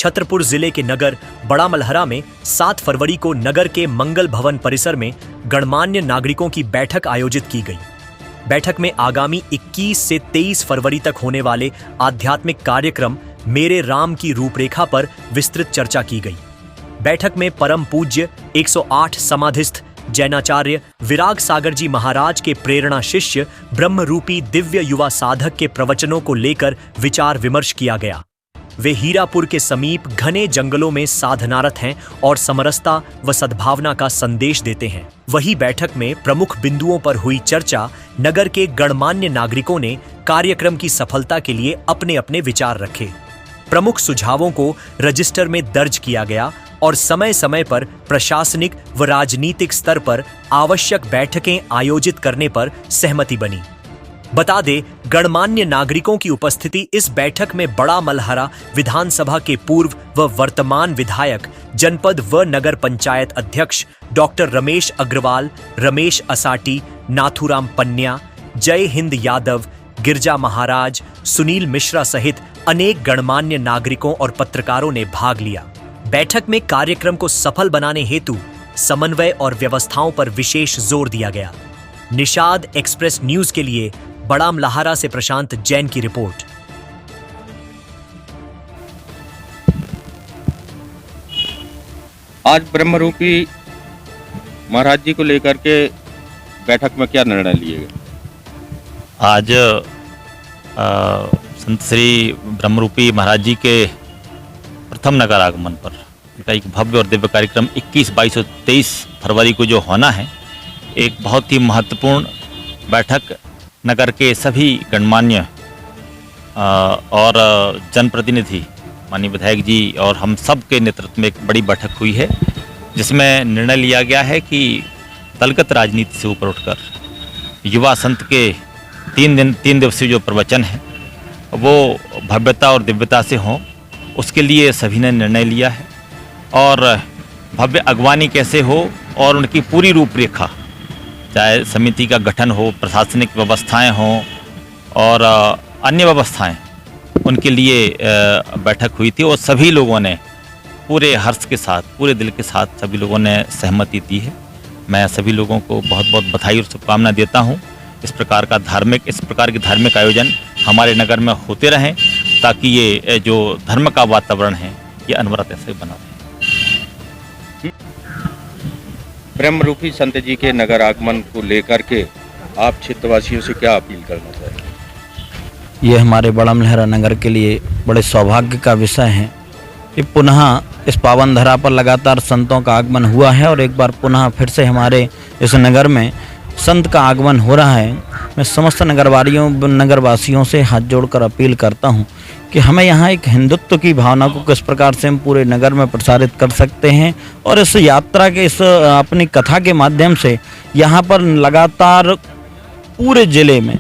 छतरपुर जिले के नगर बड़ा मलहरा में 7 फरवरी को नगर के मंगल भवन परिसर में गणमान्य नागरिकों की बैठक आयोजित की गई। बैठक में आगामी 21 से 23 फरवरी तक होने वाले आध्यात्मिक कार्यक्रम मेरे राम की रूपरेखा पर विस्तृत चर्चा की गई। बैठक में परम पूज्य 108 समाधिस्थ जैनाचार्य विराग सागर जी महाराज के प्रेरणा शिष्य ब्रह्मरूपी दिव्य युवा साधक के प्रवचनों को लेकर विचार विमर्श किया गया। वे हीरापुर के समीप घने जंगलों में साधनारत हैं और समरसता व सद्भावना का संदेश देते हैं। वही बैठक में प्रमुख बिंदुओं पर हुई चर्चा। नगर के गणमान्य नागरिकों ने कार्यक्रम की सफलता के लिए अपने अपने विचार रखे। प्रमुख सुझावों को रजिस्टर में दर्ज किया गया और समय समय पर प्रशासनिक व राजनीतिक स्तर पर आवश्यक बैठकें आयोजित करने पर सहमति बनी। बता दें, गणमान्य नागरिकों की उपस्थिति इस बैठक में बड़ा मलहरा विधानसभा के पूर्व व वर्तमान विधायक, जनपद व नगर पंचायत अध्यक्ष डॉक्टर रमेश अग्रवाल, रमेश असाटी, नाथुराम पन्या, जय हिंद यादव, गिरजा महाराज, सुनील मिश्रा सहित अनेक गणमान्य नागरिकों और पत्रकारों ने भाग लिया। बैठक में कार्यक्रम को सफल बनाने हेतु समन्वय और व्यवस्थाओं पर विशेष जोर दिया गया। निषाद एक्सप्रेस न्यूज के लिए बड़ा मलहरा से प्रशांत जैन की रिपोर्ट। आज ब्रह्मरूपी महाराज जी को लेकर के बैठक में क्या निर्णय लिए गए? आज संत श्री ब्रह्मरूपी महाराज जी के प्रथम नगर आगमन पर उनका एक भव्य और दिव्य कार्यक्रम 21, 22 और 23 फरवरी को जो होना है, एक बहुत ही महत्वपूर्ण बैठक नगर के सभी गणमान्य और जनप्रतिनिधि, माननीय विधायक जी और हम सब के नेतृत्व में एक बड़ी बैठक हुई है, जिसमें निर्णय लिया गया है कि दलगत राजनीति से ऊपर उठकर युवा संत के 3 दिवसीय जो प्रवचन है वो भव्यता और दिव्यता से हों, उसके लिए सभी ने निर्णय लिया है। और भव्य अगवानी कैसे हो और उनकी पूरी रूपरेखा, चाहे समिति का गठन हो, प्रशासनिक व्यवस्थाएं हों और अन्य व्यवस्थाएं, उनके लिए बैठक हुई थी और सभी लोगों ने पूरे हर्ष के साथ, पूरे दिल के साथ सभी लोगों ने सहमति दी है। मैं सभी लोगों को बहुत बहुत बधाई और शुभकामना देता हूं। इस प्रकार के धार्मिक आयोजन हमारे नगर में होते रहें, ताकि ये जो धर्म का वातावरण है ये अनवरत ऐसे बना रहे। ब्रह्मरूपी संत जी के नगर आगमन को लेकर के आप क्षेत्रवासियों से क्या अपील करना चाहेंगे? ये हमारे बड़ा मलहरा नगर के लिए बड़े सौभाग्य का विषय है कि पुनः इस पावन धरा पर लगातार संतों का आगमन हुआ है और एक बार पुनः फिर से हमारे इस नगर में संत का आगमन हो रहा है। मैं समस्त नगरवासियों से हाथ जोड़कर अपील करता हूं कि हमें यहाँ एक हिंदुत्व की भावना को किस प्रकार से हम पूरे नगर में प्रसारित कर सकते हैं और इस यात्रा के इस अपनी कथा के माध्यम से यहाँ पर लगातार पूरे ज़िले में,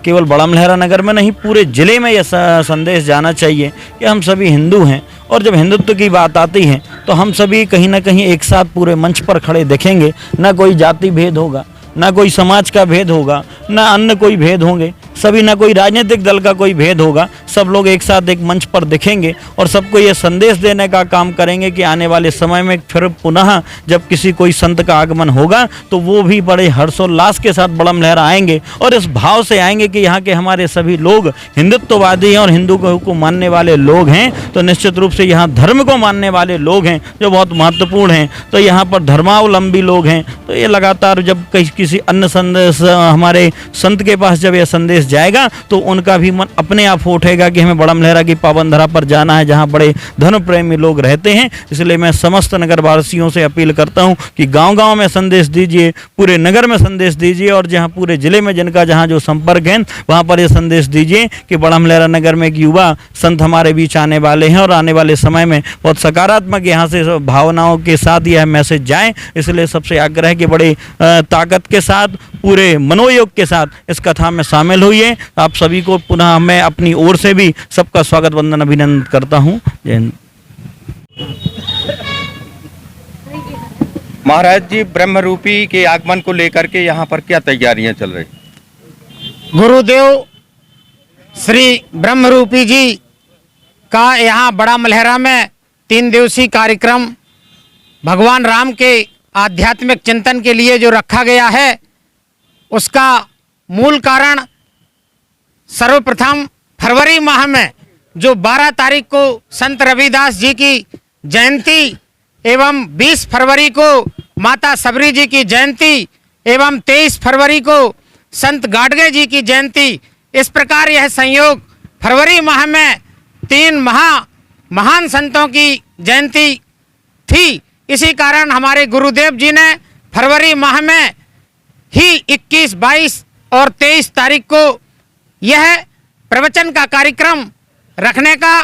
केवल बड़ा मलहरा नगर में नहीं, पूरे ज़िले में यह संदेश जाना चाहिए कि हम सभी हिंदू हैं। और जब हिंदुत्व की बात आती है तो हम सभी कहीं ना कहीं एक साथ पूरे मंच पर खड़े दिखेंगे। ना कोई जाति भेद होगा, ना कोई समाज का भेद होगा, ना अन्य कोई भेद होंगे, सभी, ना कोई राजनीतिक दल का कोई भेद होगा। सब लोग एक साथ एक मंच पर दिखेंगे और सबको ये संदेश देने का काम करेंगे कि आने वाले समय में फिर पुनः जब किसी कोई संत का आगमन होगा तो वो भी बड़े हर्षोल्लास के साथ बड़ा मलहरा आएंगे और इस भाव से आएंगे कि यहाँ के हमारे सभी लोग हिंदुत्ववादी हैं और हिंदू को मानने वाले लोग हैं। तो निश्चित रूप से यहाँ धर्म को मानने वाले लोग हैं जो बहुत महत्वपूर्ण हैं। तो यहाँ पर धर्मावलंबी लोग हैं। तो ये लगातार जब किसी अन्य संदेश हमारे संत के पास जब यह संदेश जाएगा तो उनका भी मन अपने आप उठेगा कि हमें बड़ा मलहरा की पावन धरा पर जाना है, जहां बड़े धर्म प्रेमी लोग रहते हैं। इसलिए मैं समस्त नगरवासियों से अपील करता हूं कि गांव-गांव में संदेश दीजिए, पूरे नगर में संदेश दीजिए और जहां पूरे जिले में जिनका जहां जो संपर्क है वहां पर ये संदेश दीजिए कि बड़ा मलहरा नगर में एक युवा संत हमारे बीच आने वाले हैं और आने वाले समय में बहुत सकारात्मक यहाँ से भावनाओं के साथ यह मैसेज जाए। इसलिए सबसे आग्रह है कि बड़ी ताकत के साथ, पूरे मनोयोग के साथ इस कथा में शामिल हुई। आप सभी को पुनः मैं अपनी ओर से भी सबका स्वागत, वंदन, अभिनंदन करता हूं। जय हिंद। महाराज जी, ब्रह्मरूपी के आगमन को लेकर के यहाँ पर क्या तैयारियां चल रही? गुरुदेव श्री ब्रह्मरूपी जी का यहाँ बड़ा मलहरा में 3 दिवसीय कार्यक्रम भगवान राम के आध्यात्मिक चिंतन के लिए जो रखा गया है, उसका मूल कारण सर्वप्रथम फरवरी माह में जो 12 तारीख को संत रविदास जी की जयंती एवं 20 फरवरी को माता सबरी जी की जयंती एवं 23 फरवरी को संत गाडगे जी की जयंती, इस प्रकार यह संयोग फरवरी माह में 3 महान संतों की जयंती थी। इसी कारण हमारे गुरुदेव जी ने फरवरी माह में ही 21, 22 और 23 तारीख को यह प्रवचन का कार्यक्रम रखने का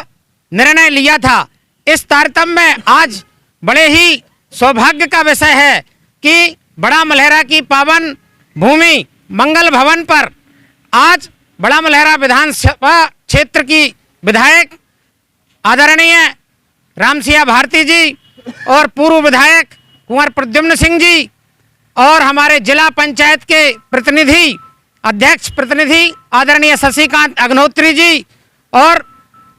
निर्णय लिया था। इस तारतम्य में आज बड़े ही सौभाग्य का विषय है कि बड़ा मलहरा की पावन भूमि मंगल भवन पर आज बड़ा मलहरा विधानसभा क्षेत्र की विधायक आदरणीय रामसिया भारती जी और पूर्व विधायक कुंवर प्रद्युम्न सिंह जी और हमारे जिला पंचायत के प्रतिनिधि अध्यक्ष प्रतिनिधि आदरणीय शशिकांत अग्निहोत्री जी और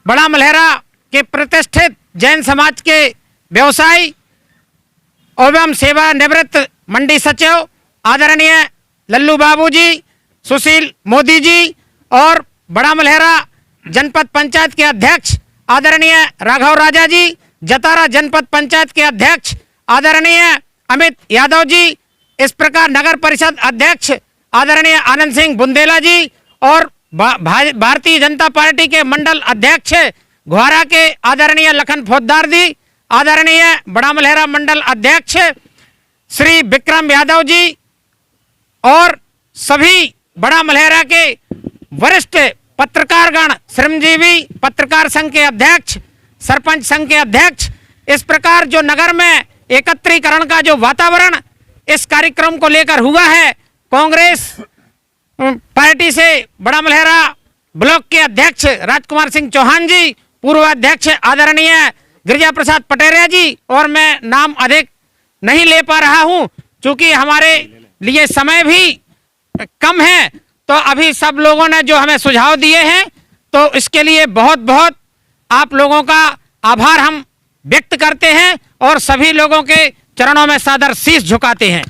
बड़ा मलहरा के प्रतिष्ठित जैन समाज के व्यवसायी एवं सेवानिवृत्त मंडी सचिव आदरणीय लल्लू बाबू जी, सुशील मोदी जी और बड़ा मलहरा जनपद पंचायत के अध्यक्ष आदरणीय राघव राजा जी, जतारा जनपद पंचायत के अध्यक्ष आदरणीय अमित यादव जी, इस प्रकार नगर परिषद अध्यक्ष आदरणीय आनंद सिंह बुंदेला जी और भारतीय जनता पार्टी के मंडल अध्यक्ष घुआरा के आदरणीय लखन फौजदार जी, आदरणीय बड़ा मलहरा मंडल अध्यक्ष श्री विक्रम यादव जी और सभी बड़ा मलहरा के वरिष्ठ पत्रकारगण, श्रमजीवी पत्रकार संघ के अध्यक्ष, सरपंच संघ के अध्यक्ष, इस प्रकार जो नगर में एकत्रीकरण का जो वातावरण इस कार्यक्रम को लेकर हुआ है, कांग्रेस पार्टी से बड़ा मलहरा ब्लॉक के अध्यक्ष राजकुमार सिंह चौहान जी, पूर्व अध्यक्ष आदरणीय गिरिजा प्रसाद पटेरिया जी और मैं नाम अधिक नहीं ले पा रहा हूं क्योंकि हमारे लिए समय भी कम है, तो अभी सब लोगों ने जो हमें सुझाव दिए हैं तो इसके लिए बहुत बहुत आप लोगों का आभार हम व्यक्त करते हैं और सभी लोगों के चरणों में सादर शीश झुकाते हैं।